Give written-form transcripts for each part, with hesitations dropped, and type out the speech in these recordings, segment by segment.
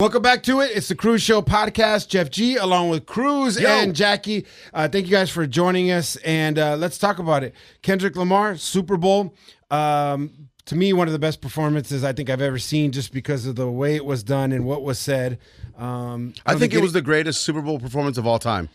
Welcome back to it. It's the Cruz Show Podcast. Jeff G, along with Cruz and Jackie. Thank you guys for joining us, and let's talk about it. Kendrick Lamar, Super Bowl. To me, one of the best performances I think I've ever seen, just because of the way it was done and what was said. I think it was the greatest Super Bowl performance of all time.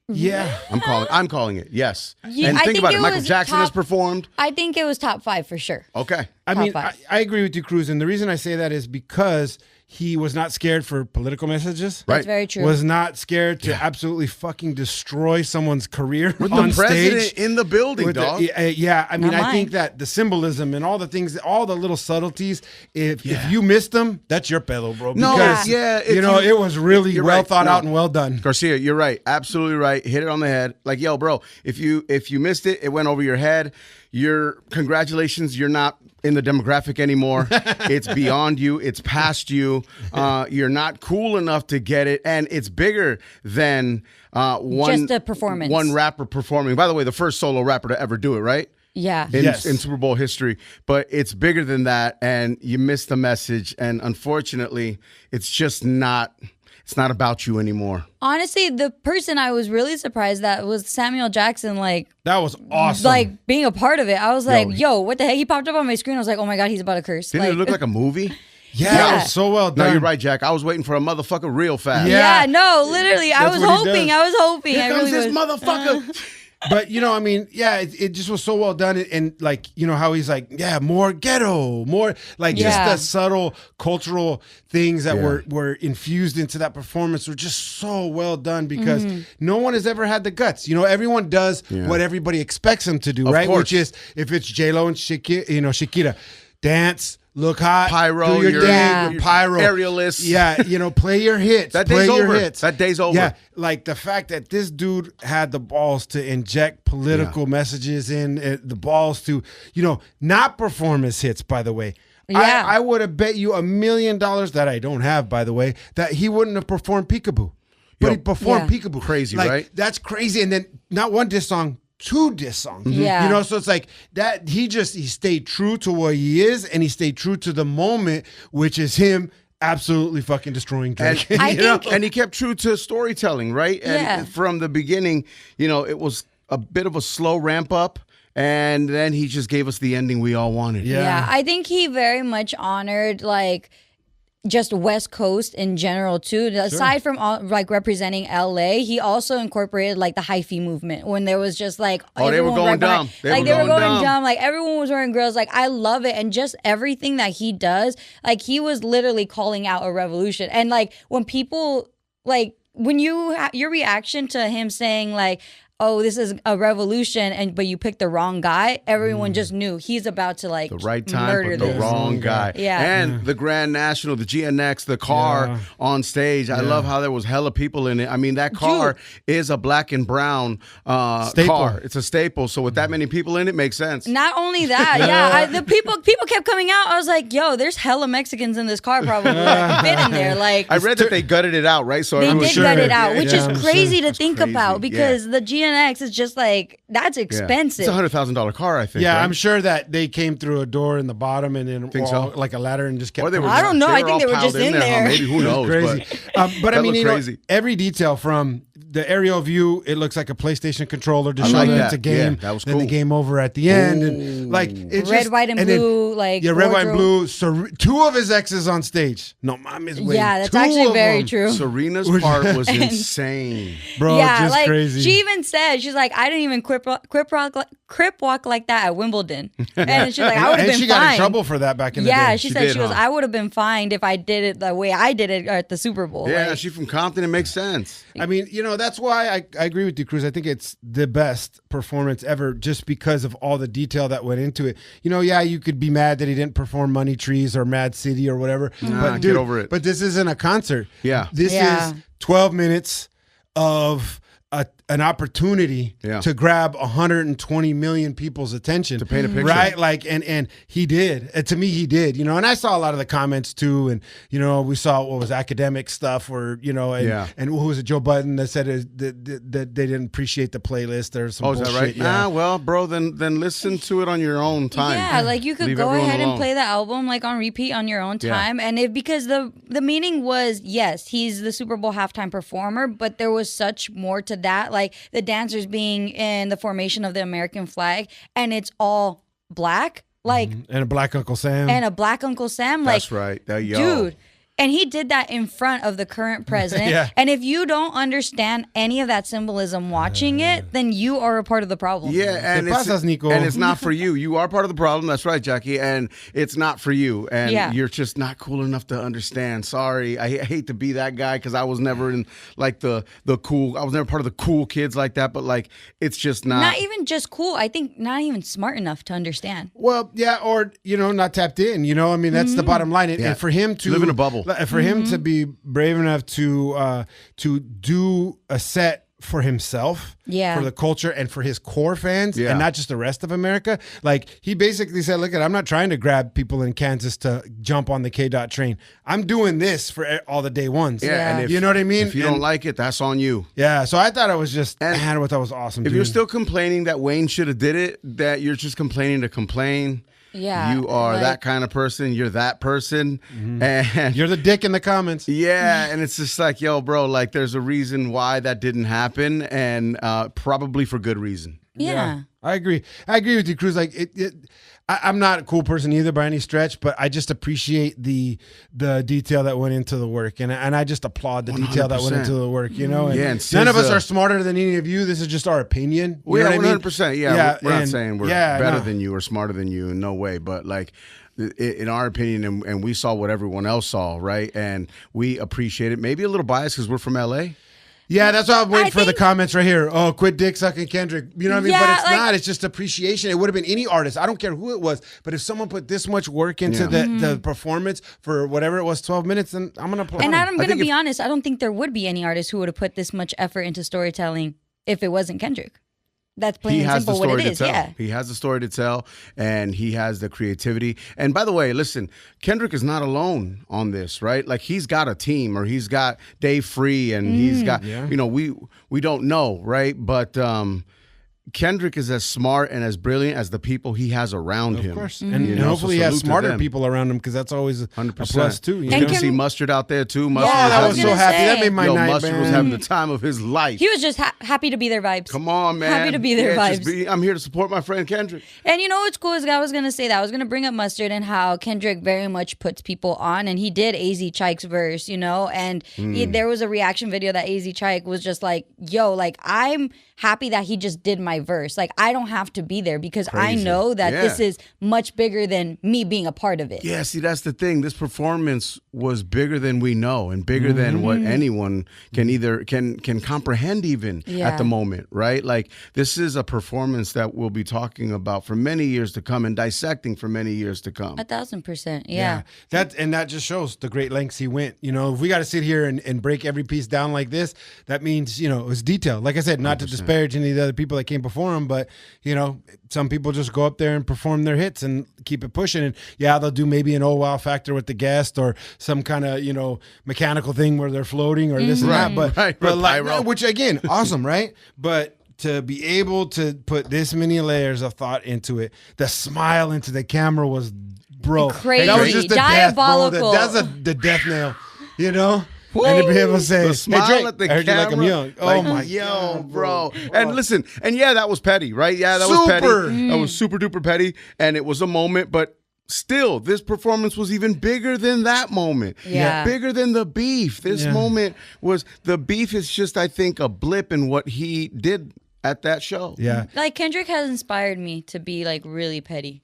Yeah, I'm calling it. Yes. Yeah, and think about it. Michael Jackson has top, performed. I think it was top 5 for sure. Okay. I mean, Top 5. I agree with you, Cruz, and the reason I say that is because he was not scared for political messages. That's very true. Was not scared to absolutely fucking destroy someone's career With on the president stage. in the building, dog. Yeah, I mean, Not I think mine. that the symbolism and all the things, all the little subtleties, if you missed them, that's your pedo, bro. No, Because, it was really well thought out and well done. Garcia, you're right. Absolutely right. Hit it on the head. Like, yo, bro, if you missed it, it went over your head. Congratulations, you're not in the demographic anymore. It's beyond you. It's past you. You're not cool enough to get it, and it's bigger than Just a performance. One rapper performing. By the way, the first solo rapper to ever do it, right? Yeah. In Yes. Super Bowl history. But it's bigger than that, and you missed the message, and unfortunately, it's just not. It's not about you anymore. Honestly, the person I was really surprised that was Samuel Jackson, That was awesome. like being a part of it. I was like, yo, what the heck? He popped up on my screen. I was like, oh my God, he's about to curse. Didn't it look like a movie? yeah, it was so well done. No, you're right, Jack. I was waiting for a motherfucker real fast. Yeah. Yeah, no, literally. I That's was what he hoping. does. I was hoping. Here I comes really this was. motherfucker. But, I mean, yeah, it just was so well done. And like, how he's like, yeah, more ghetto, more like just Yeah. the subtle cultural things that were infused into that performance were just so well done because no one has ever had the guts. Everyone does what everybody expects them to do, Of right? course. Which is if it's J-Lo and Shakira, dance, look hot, Pyro, do your your thing, pyro, aerialists. Yeah, play your hits. That play day's your over. hits. That day's over. Yeah, like the fact that this dude had the balls to inject political messages in, the balls to, not perform his hits, by the way. Yeah. I would have bet you $1 million that I don't have, by the way, that he wouldn't have performed Peekaboo. But Yo, he performed Yeah. Peekaboo. Crazy, Like, right? That's crazy. And then not one diss song, 2 diss songs. Yeah. So it's like that he stayed true to what he is, and he stayed true to the moment, which is him absolutely fucking destroying Drake. And, I think- and he kept true to storytelling, right? And Yeah. from the beginning, it was a bit of a slow ramp up, and then he just gave us the ending we all wanted. Yeah. I think he very much honored just West Coast in general too. Aside from representing LA, he also incorporated the hyphy movement when there was just they were everyone going right behind- dumb. They were going going dumb. Like everyone was wearing grills. I love it, and just everything that he does. He was literally calling out a revolution. And when people when your reaction to him saying oh, this is a revolution, but you picked the wrong guy, everyone just knew he's about to The right time, murder but the this. wrong guy. Yeah. And the Grand National, the GNX, the car on stage. I love how there was hella people in it. I mean, that car is a black and brown car. It's a staple. So with that many people in it, makes sense. Not only that, the people kept coming out. I was like, yo, there's hella Mexicans in this car probably fit in there. I read that they gutted it out, right? So They everyone did gut it out, which Yeah, is crazy to think crazy. about because the GNX is just that's expensive. It's a $100,000 car, I think. Yeah, right? I'm sure that they came through a door in the bottom and then Think so? like a ladder and just kept. Or they were I don't know. I think all they were piled just in Huh? there. Maybe, who knows? crazy. But I that mean, looked crazy. every detail from the aerial view, it looks like a PlayStation controller to I show like that that. it's a game. Yeah, that was then cool. the game over at the end, and it's Red, just, white, and then- blue, red, white, and blue. Two of his exes on stage. No, mom is Yeah, that's actually very true. Serena's part was insane. bro. Yeah, just crazy. she even said, she's like, I didn't even crip walk like that at Wimbledon. And she's like, I would have and been she fine. got in trouble for that back in the day. Yeah, she said, did, she goes, huh? I would have been fined if I did it the way I did it at the Super Bowl. Yeah, she's from Compton. It makes sense. I mean, that's why I agree with you, Cruz. I think it's the best performance ever just because of all the detail that went into it. You could be mad that he didn't perform Money Trees or Mad City or whatever. Nah, but get over it. But this isn't a concert. Yeah. This Yeah. is 12 minutes of an opportunity to grab 120 million people's attention to paint a picture, right? Like, and he did. And to me, he did. You know, and I saw a lot of the comments too, and you know, we saw what was academic stuff, or you know, and who was it? Joe Budden that said that they didn't appreciate the playlist or some bullshit. Is that right? Yeah. Well, bro, then listen to it on your own time. Yeah, like you could go ahead and play the album like on repeat on your own time, and because the meaning was, yes, he's the Super Bowl halftime performer, but there was such more to that, like the dancers being in the formation of the American flag, and it's all black, like and a black Uncle Sam, like that's right, dude. And he did that in front of the current president. And if you don't understand any of that symbolism watching it, then you are a part of the problem. Yeah, and it's not for you. You are part of the problem. That's right, Jackie. And it's not for you. And you're just not cool enough to understand. Sorry. I hate to be that guy because I was never in like the cool. I was never part of the cool kids like that. But like, it's just not. Not even just cool. I think not even smart enough to understand. Well, yeah, or, you know, not tapped in. You know, I mean, that's the bottom line. And for him to live in a bubble. For him to be brave enough to do a set for himself, for the culture, and for his core fans, and not just the rest of America. Like, he basically said, look, I'm not trying to grab people in Kansas to jump on the K-Dot train. I'm doing this for all the day ones. And if, you know what I mean? If you don't like it, that's on you. Yeah, so I thought it was just, I thought it was awesome. If you're still complaining that Wayne should have did it, that you're just complaining to complain. Yeah, you are that kind of person. You're that person, and you're the dick in the comments. Yeah, and it's just like, yo, bro, like there's a reason why that didn't happen, and probably for good reason. Yeah. I agree. I agree with you, Cruz. Like I'm not a cool person either by any stretch, but I just appreciate the detail that went into the work, and I just applaud the 100%. Detail that went into the work. You know, and and none of us are smarter than any of you. This is just our opinion. We are 100%. Yeah, we're not saying we're better than you or smarter than you in no way, but like, in our opinion, and we saw what everyone else saw, right? And we appreciate it. Maybe a little biased because we're from LA. Yeah, that's why I'm waiting for the comments right here. Oh, quit dick sucking Kendrick. You know what I mean? But it's not. It's just appreciation. It would have been any artist. I don't care who it was. But if someone put this much work into the performance for whatever it was, 12 minutes, then I'm going to applaud. And I'm going to be honest. I don't think there would be any artist who would have put this much effort into storytelling if it wasn't Kendrick. That's plain and simple what it is. Yeah. He has the story to tell, and he has the creativity. And by the way, listen, Kendrick is not alone on this, right? Like, he's got a team, or he's got Dave Free, and he's got, you know, we don't know, right? But Kendrick is as smart and as brilliant as the people he has around him. Of course. And hopefully he has smarter people around him, because that's always 100%. A plus, too. You can see Mustard out there, too. Mustard I was so happy. That made my night, Mustard was having the time of his life. He was just happy to be their vibes. Come on, man. Happy to be their vibes. I'm here to support my friend Kendrick. And you know what's cool is I was going to say that. I was going to bring up Mustard and how Kendrick very much puts people on. And he did AZ Chike's verse, you know. And there was a reaction video that AZ Chike was just like, yo, like, I'm happy that he just did my verse. Like, I don't have to be there because I know that this is much bigger than me being a part of it. Yeah, see, that's the thing. This performance was bigger than we know, and bigger than what anyone can comprehend even at the moment, right? Like, this is a performance that we'll be talking about for many years to come and dissecting for many years to come. 1,000%. Yeah. That just shows the great lengths he went. You know, if we got to sit here and break every piece down like this, that means, you know, it was detailed. Like I said, not 100%. To disparage any of the other people that came before him, but you know, some people just go up there and perform their hits and keep it pushing. And they'll do maybe an oh wow factor with the guest, or some kind of, you know, mechanical thing where they're floating or this and that. But like, which again, awesome, right? But to be able to put this many layers of thought into it, the smile into the camera was, bro, crazy. That was just the diabolical. Death, bro. That's the death nail, you know. And to be able to say, the smile hey, Drake, at the I heard camera, you like I'm young. Like, oh my, yo, bro. And listen, and that was petty, right? Yeah, that was petty. That was super duper petty, and it was a moment, but still, this performance was even bigger than that moment. Yeah. Bigger than the beef. This moment was, the beef is just, I think, a blip in what he did at that show. Yeah. Like, Kendrick has inspired me to be like really petty.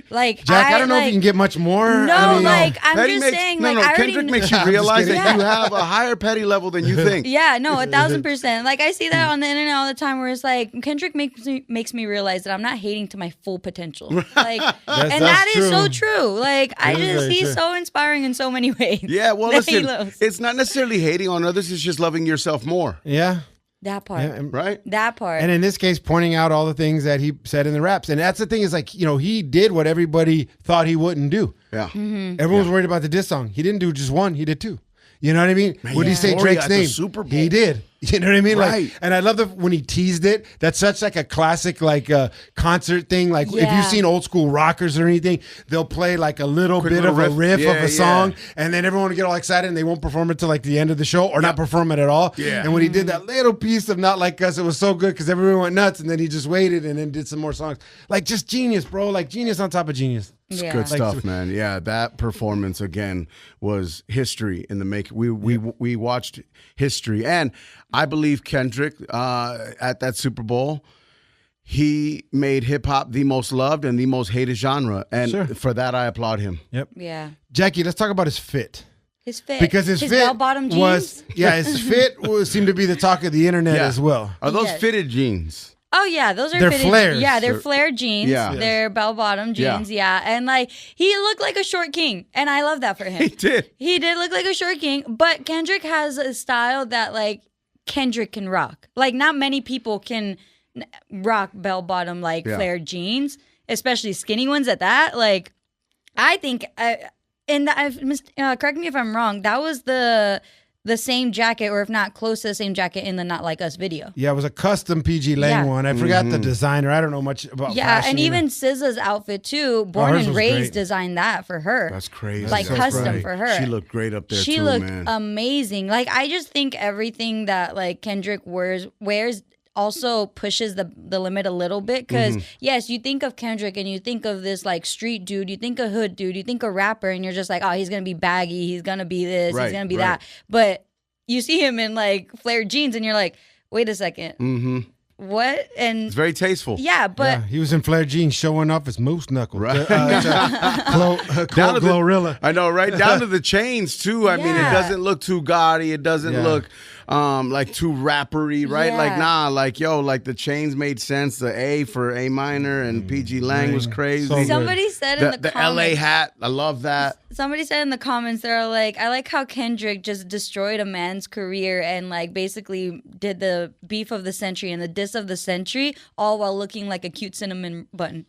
Like, Jack, I don't know if you can get much more. No, I mean, like, I'm just saying, like, I already Kendrick makes you realize that you have a higher petty level than you think. Yeah, no, 1,000%. Like, I see that on the internet all the time, where it's like, Kendrick makes me realize that I'm not hating to my full potential. Like, and that is so true. Like, he's so inspiring in so many ways. Yeah, well, listen, it's not necessarily hating on others; it's just loving yourself more. Yeah. That part. Yeah, right? That part. And in this case, pointing out all the things that he said in the raps. And that's the thing is like, he did what everybody thought he wouldn't do. Yeah. Mm-hmm. Everyone was worried about the diss song. He didn't do just one. He did two. You know what I mean? Man, Would he say Gloria Drake's at the name? Super Bowl. He did. You know what I mean? Right. Like, and I love when he teased it. That's such like a classic like concert thing. Like if Yeah. you've seen old school rockers or anything, they'll play like a little Quick bit little of a riff of Yeah, a song, yeah. and then everyone will get all excited and they won't perform it till like the end of the show or not perform it at all. Yeah. And when he did that little piece of Not Like Us, it was so good because everyone went nuts, and then he just waited and then did some more songs. Like just genius, bro. Like genius on top of genius. It's Yeah. good Like, stuff, man. Yeah, that performance again was history in the making. We watched history, and I believe Kendrick at that Super Bowl, he made hip hop the most loved and the most hated genre, and Sure. for that I applaud him. Yep. Yeah. Jackie, let's talk about his fit. His fit. Because his fit bell-bottom jeans. was his fit seemed to be the talk of the internet Yeah. as well. Are those Yes. fitted jeans? Oh yeah, those are They're fitted. flares. Yeah, they're flared jeans. Yeah. They're bell-bottom Yeah. jeans. Yeah. And like he looked like a short king, and I love that for him. He did. He did look like a short king, but Kendrick has a style that like Kendrick can rock. Like not many people can rock bell-bottom like Yeah. flared jeans, especially skinny ones at that. Like I think, correct me if I'm wrong. That was the same jacket, or if not close to the same jacket in the Not Like Us video. Yeah, it was a custom PG Lang Yeah. one. I forgot the designer. I don't know much about Yeah, fashion, and even SZA's outfit too. Born hers and was Raised great. designed that for her. That's crazy. Like That's custom right. for her. She looked great up there She too, looked man. amazing. Like I just think everything that like Kendrick wears also pushes the limit a little bit, because yes, you think of Kendrick and you think of this like street dude, you think of hood dude, you think of rapper, and you're just like, oh, he's gonna be baggy, he's gonna be this, Right, he's gonna be right. that. But you see him in like flared jeans and you're like, wait a second, what? And It's very tasteful. yeah, but yeah, he was in flared jeans showing off his moose knuckle. Right. Down to Glorilla. I know, right? Down to the chains too. I mean, it Yeah. doesn't look too gaudy. It doesn't Yeah. look like too rappery, right? Yeah. Like like like the chains made sense. The A for A minor and PG Lang was crazy. So good. somebody said in the the LA comments, hat, I love that. somebody said in the comments, they're like, I like how Kendrick just destroyed a man's career and like basically did the beef of the century and the diss of the century, all while looking like a cute cinnamon bun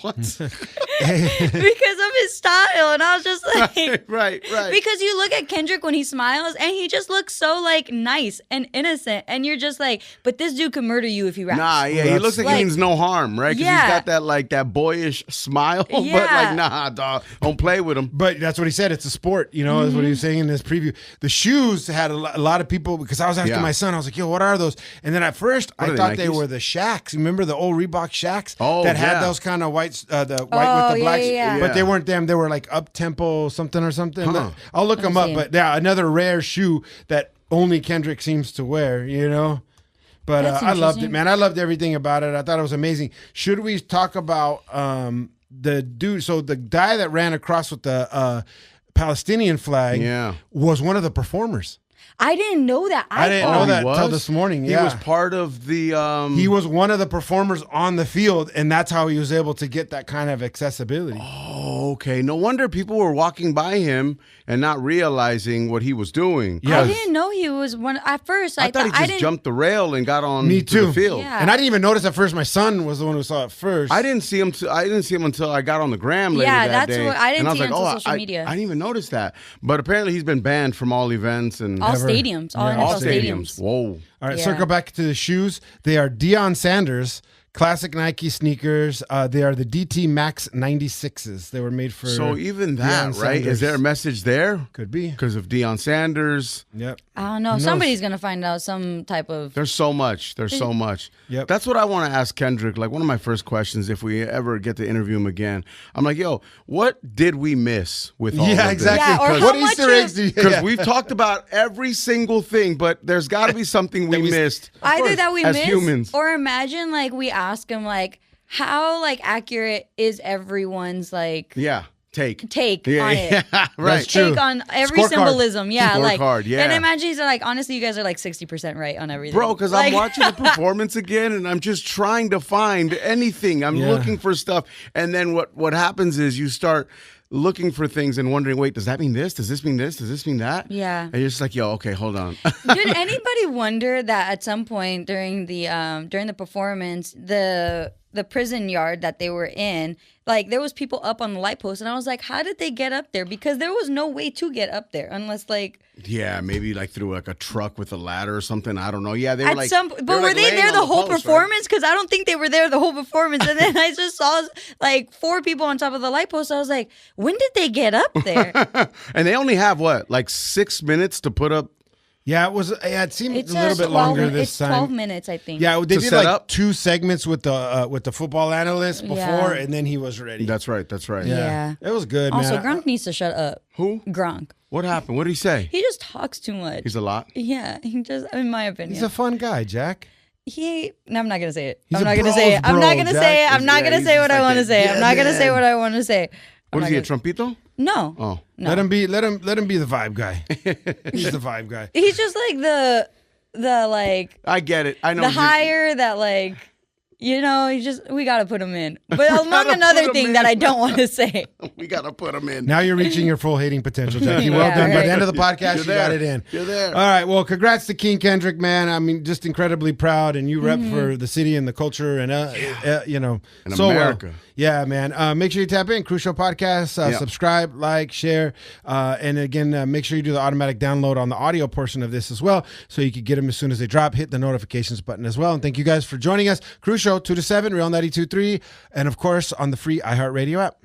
What? because of his style. And I was just like, right. because you look at Kendrick when he smiles and he just looks so like nice and innocent, and you're just like, but this dude can murder you if he raps. Nah, yeah, he That's- looks like he Like- means no harm, right? Because Yeah. he's got that that boyish smile, but Yeah. like, nah, dog, don't play with him. But that's what he said. It's a sport, is what he was saying in this preview. The shoes had a lot of people, because I was asking Yeah. my son, I was like, yo, what are those? And then at first, What I are thought they, they Nikes? were the Shacks. Remember the old Reebok Shacks Oh, that had yeah. those kind of white, the white Oh, with the black? yeah. But they Yeah. weren't them. They were like up-tempo something or something. Huh. I'll look them up. see. But yeah, another rare shoe that only Kendrick seems to wear, But That's I loved it, interesting. man. I loved everything about it. I thought it was amazing. Should we talk about the dude? So the guy that ran across with the Palestinian flag was one of the performers. I didn't know that. I didn't Oh, know he that was? till this morning. He Yeah. was part of the. He was one of the performers on the field, and that's how he was able to get that kind of accessibility. Oh, okay. No wonder people were walking by him and not realizing what he was doing. Yeah. I didn't know he was one. At first, I thought he just didn't. jumped the rail and got on Me to too. the field. Yeah. And I didn't even notice at first. My son was the one who saw it first. I didn't see him. I didn't see him until I got on the gram later Yeah, that that's day. what- I didn't and I was see like, it until oh, social media. I didn't even notice that. But apparently, he's been banned from all events and all Never. stadiums, all Yeah. NFL all stadiums. Whoa. All right, Yeah. circle back to the shoes. They are Deion Sanders classic Nike sneakers. They are the DT Max 96s. They were made for. So even that, Deion right? Sanders. Is there a message there? Could be. Because of Deion Sanders. Yep. I don't know. knows? Somebody's gonna find out some type of. There's so much. There's so much. Yep. That's what I want to ask Kendrick. Like one of my first questions, if we ever get to interview him again, I'm like, yo, what did we miss with all of Yeah, this? exactly. Yeah, or what how much Easter eggs of- do you? Because Yeah. we've talked about every single thing, but there's got to be something we missed. Either that we as miss, humans. or imagine like we ask him like, how like accurate is everyone's like Yeah. Take on it? Yeah, right. That's true. Take on every Scorecard. symbolism, yeah. Like, Scorecard, yeah. And imagine he's like, honestly, you guys are like 60% right on everything, Bro, because like, I'm watching the performance again and I'm just trying to find anything. I'm Yeah. looking for stuff. And then what happens is you start looking for things and wondering, wait, does that mean this? Does this mean this? Does this mean that? Yeah. And you're just like, yo, okay, hold on. Did anybody wonder that at some point during the performance, the prison yard that they were in, like there was people up on the light post, and I was like, how did they get up there? Because there was no way to get up there unless like Yeah, maybe like through like a truck with a ladder or something. I don't know. Yeah, they were at like. some. But were they there the whole performance? Because I don't think they were there the whole performance. And then I just saw like 4 people on top of the light post. I was like, when did they get up there? And they only have what, like 6 minutes to put up. Yeah, it seemed It's a little bit longer this it's time. 12 minutes, I think. Yeah, they To did set like up? 2 segments with the football analyst before, Yeah. and then he was ready. That's right. That's right. Yeah. It was good, Also, man. Gronk needs to shut up. Who? Gronk. What happened? What did he say? He just talks too much. He's a lot. Yeah, he just, in my opinion. He's a fun guy, Jack. No, I'm not gonna say it. He's I'm a not gonna bros say it. I'm bro, not gonna Jack. say it. I'm not Yeah, gonna he's say just what I like want to that. say. Yeah, I'm not gonna say man. what I want to say. What is he, a trumpito? No. Oh. No. Let him be the vibe guy. He's the vibe guy. He's just like the like I get it. I know. the you- hire that like, you know, we gotta put him in. But among gotta another put him thing in. that I don't want to say. We got to put him in. Now you're reaching your full hating potential, Jackie. Well Yeah, done. By right. the end of the podcast, You're you there. got it in. You're there. All right. Well, congrats to King Kendrick, man. I mean, just incredibly proud, and you rep for the city and the culture, and you know, In so America. well. Yeah, man. Make sure you tap in Cruz Show Podcast. Yeah. Subscribe, like, share, and again, make sure you do the automatic download on the audio portion of this as well, so you can get them as soon as they drop. Hit the notifications button as well. And thank you guys for joining us. Cruz Show 2 to 7, Real 92.3, and of course on the free iHeartRadio app.